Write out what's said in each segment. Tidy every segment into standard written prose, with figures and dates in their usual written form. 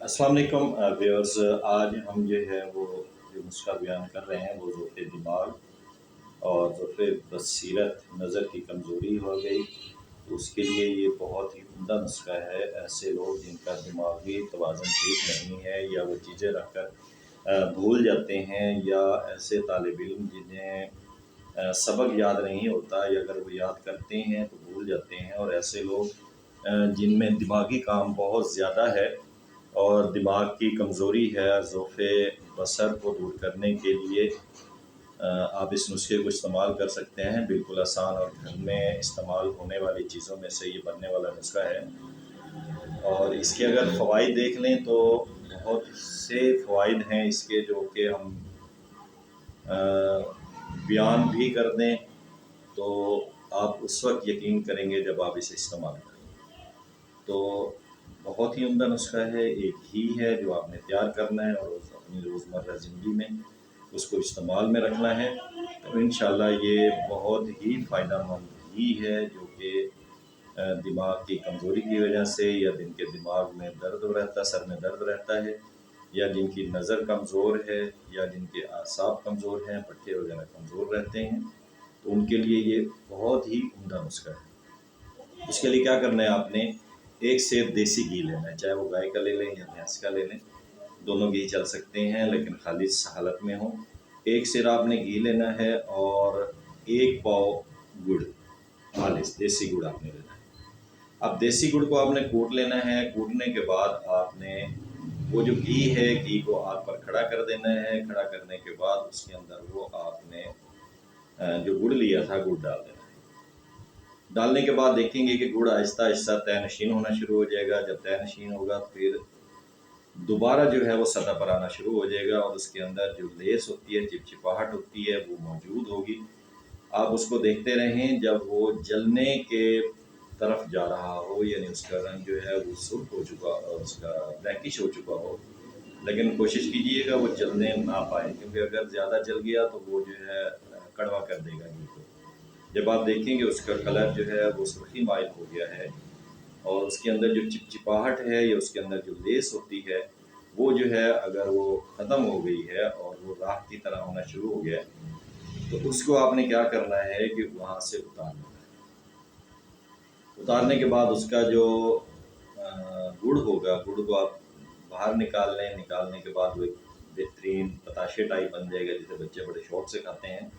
अस्सलाम वालेकुम व्यूअर्स। आज हम जो है वो जो नुस्खा बयान कर रहे हैं वो ज़ोफ़े दिमाग और ज़ोफ़े बसीरत नज़र की कमज़ोरी हो गई, तो उसके लिए ये बहुत ही उम्दा नुस्खा है। ऐसे लोग जिनका दिमागी तवाज़ुन ठीक नहीं है या वो चीज़ें रख कर भूल जाते हैं, या ऐसे तालिब इल्म जिन्हें सबक याद नहीं होता या अगर वो याद करते हैं तो भूल जाते हैं, और ऐसे लोग जिनमें दिमागी काम बहुत ज़्यादा है और दिमाग की कमज़ोरी है, ज़ोफ़े बसर को दूर करने के लिए आप इस नुस्खे को इस्तेमाल कर सकते हैं। बिल्कुल आसान और घर में इस्तेमाल होने वाली चीज़ों में से ये बनने वाला नुस्खा है, और इसके अगर फ़वाइद देख लें तो बहुत से फ़वाइद हैं इसके, जो कि हम बयान भी कर दें तो आप उस वक्त यकीन करेंगे जब आप इसे इस्तेमाल करें। तो बहुत ही उम्दा नुस्खा है, एक ही है जो आपने तैयार करना है और अपनी रोज़मर्रा ज़िंदगी में उसको इस्तेमाल में रखना है। तो इंशाअल्लाह ये बहुत ही फ़ायदेमंद ही है, जो कि दिमाग की कमज़ोरी की वजह से, या जिनके दिमाग में दर्द रहता है, सर में दर्द रहता है, या जिनकी नज़र कमज़ोर है, या जिनके आसाब कमज़ोर हैं, पट्टे वगैरह कमज़ोर रहते हैं, तो उनके लिए ये बहुत ही उम्दा नुस्खा है। इसके लिए क्या करना है, आपने एक सेर देसी घी लेना है, चाहे वो गाय का ले लें या भैंस का ले लें, दोनों घी चल सकते हैं लेकिन खालिश हालत में हो। एक सेर आपने घी लेना है और एक पाव गुड़, खालिश देसी गुड़ आपने लेना है। अब देसी गुड़ को आपने कूट लेना है। कूटने के बाद आपने वो जो घी है, घी को आग पर खड़ा कर देना है। खड़ा करने के बाद उसके अंदर वो आपने जो गुड़ लिया था गुड़ डाल देना है। डालने के बाद देखेंगे कि गुड़ आहिस्ता आहिस्ता तय नशीन होना शुरू हो जाएगा। जब तय नशीन होगा फिर दोबारा जो है वो सतह पर आना शुरू हो जाएगा, और उसके अंदर जो लेस होती है, चिपचिपाहट होती है, वो मौजूद होगी। आप उसको देखते रहें, जब वो जलने के तरफ जा रहा हो, यानी उसका रंग जो है वो सुर्ख हो चुका और उसका ब्लैकिश हो चुका हो, लेकिन कोशिश कीजिएगा वो जलने ना पाए, क्योंकि अगर ज़्यादा जल गया तो वो जो है कड़वा कर देगा घी को। जब आप देखेंगे उसका कलर जो है वो सुर्खी माइल हो गया है, और उसके अंदर जो चिपचिपाहट है या उसके अंदर जो लेस होती है वो जो है अगर वो ख़त्म हो गई है और वो राख की तरह होना शुरू हो गया है, तो उसको आपने क्या करना है कि वहाँ से उतारना है। उतारने के बाद उसका जो गुड़ होगा, गुड़ को आप बाहर निकाल लें। निकालने के बाद वो एक बेहतरीन पताशे टाइप बन जाएगा, जिसे बच्चे बड़े शौक से खाते हैं।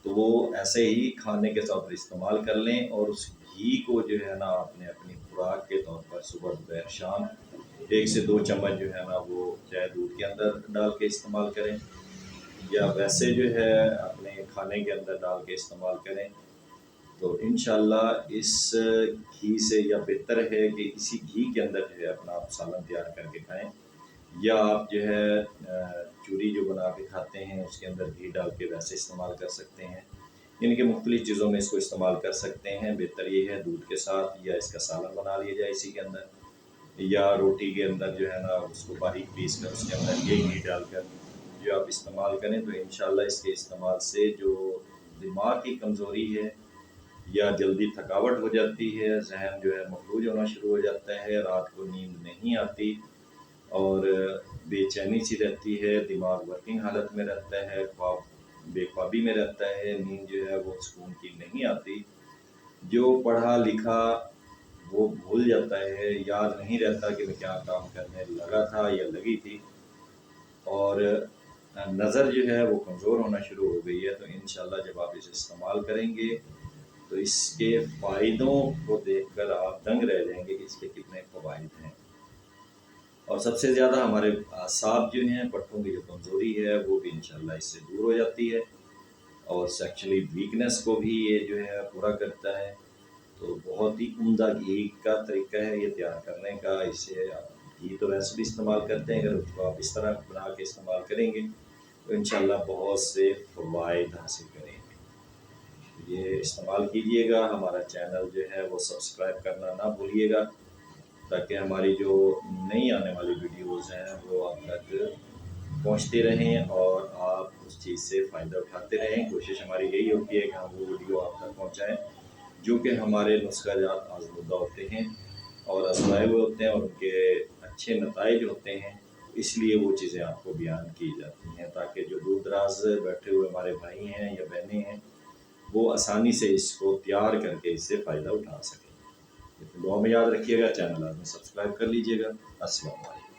तो वो ऐसे ही खाने के साथ इस्तेमाल कर लें, और उस घी को जो है ना आपने अपनी खुराक के तौर पर सुबह दोपहर शाम 1 से 2 चम्मच जो है ना वो चाहे दूध के अंदर डाल के इस्तेमाल करें, या वैसे जो है अपने खाने के अंदर डाल के इस्तेमाल करें। तो इंशाअल्लाह इस घी से, या बेहतर है कि इसी घी के अंदर जो है अपना आप सालन तैयार करके खाएं, या आप जो है चूरी जो बना के खाते हैं उसके अंदर घी डाल के वैसे इस्तेमाल कर सकते हैं। इनके मुख्तलिफ़ चीज़ों में इसको इस्तेमाल कर सकते हैं। बेहतर ये है दूध के साथ, या इसका सालन बना लिया जाए इसी के अंदर, या रोटी के अंदर जो है ना उसको बारीक पीस कर उसके अंदर ये घी डालकर जो आप इस्तेमाल करें, तो इंशाअल्लाह इसके इस्तेमाल से जो दिमाग की कमज़ोरी है, या जल्दी थकावट हो जाती है, ज़हन जो है मफलूज होना शुरू हो जाता है, रात को नींद नहीं आती और बेचैनी सी रहती है, दिमाग वर्किंग हालत में रहता है, ख्वाब बेख्वाबी में रहता है, नींद जो है वो सुकून की नहीं आती, जो पढ़ा लिखा वो भूल जाता है, याद नहीं रहता कि मैं क्या काम करने लगा था या लगी थी, और नज़र जो है वो कमज़ोर होना शुरू हो गई है। तो इंशाअल्लाह जब आप इसे इस्तेमाल करेंगे तो इसके फ़ायदों को देखकर आप दंग रह जाएंगे कि इसके कितने फ़वाइद हैं। और सबसे ज़्यादा हमारे असाब जो हैं, पट्टों की जो कमज़ोरी है वो भी इंशाअल्लाह इससे दूर हो जाती है, और सेक्शुअली वीकनेस को भी ये जो है पूरा करता है। तो बहुत ही उम्दा घी का तरीका है ये तैयार करने का। इसे आप घी तो वैसे भी इस्तेमाल करते हैं, अगर उसको आप इस तरह बना के इस्तेमाल करेंगे तो इंशाअल्लाह बहुत से फ़वाइद हासिल करेंगे। ये इस्तेमाल कीजिएगा। हमारा चैनल जो है वो सब्सक्राइब करना ना भूलिएगा, ताकि हमारी जो नई आने वाली वीडियोज़ हैं वो आप तक पहुंचती रहें और आप उस चीज़ से फ़ायदा उठाते रहें। कोशिश हमारी यही होती है कि हम वो वीडियो आप तक पहुंचाएं जो कि हमारे नुस्ख़ा जात आज़मूदा होते हैं और आज़माए हुए होते हैं, और उनके اچھے نتائج ہوتے ہیں، اس لیے وہ چیزیں آپ کو بیان کی جاتی ہیں تاکہ جو دور دراز بیٹھے ہوئے ہمارے بھائی ہیں یا بہنیں ہیں وہ آسانی سے اس کو تیار کر کے اس سے فائدہ اٹھا سکیں۔ دعا میں یاد رکھیے گا، چینل آدمی سبسکرائب کر لیجیے گا۔ السلام علیکم۔